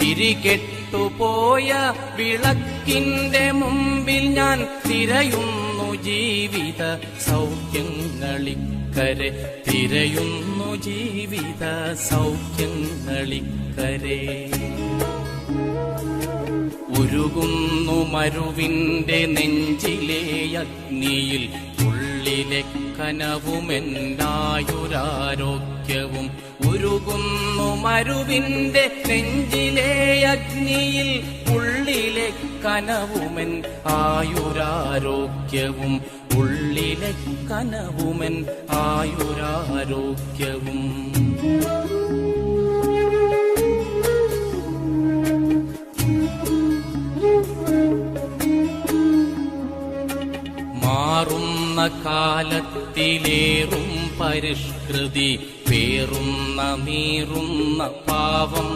തിരികെട്ടുപോയ വിളക്കിന്റെ മുമ്പിൽ ഞാൻ തിരയുന്നു ജീവിത സൗഖ്യങ്ങളിക്കരെ, തിരയുന്നു ജീവിത സൗഖ്യങ്ങളിക്കരെ. ഉരുകുന്നു മരുവിന്റെ നെഞ്ചിലെ അഗ്നിയിൽ, ഉള്ളിലെ കനവുമെന്നായുരാരോഗ്യവും. ഉരുകുന്നു മരുവിന്റെ നെഞ്ചിലെ അഗ്നിയിൽ, ഉള്ളിലെ കനവുമെൻ ആയുരാരോഗ്യവും. ഉള്ളിലെ കനവുമെൻ ആയുരാരോഗ്യവും. മാറുന്ന കാലത്തിലേറും പരിഷ്കൃതി, പേറുന്ന നീറുന്ന പാവം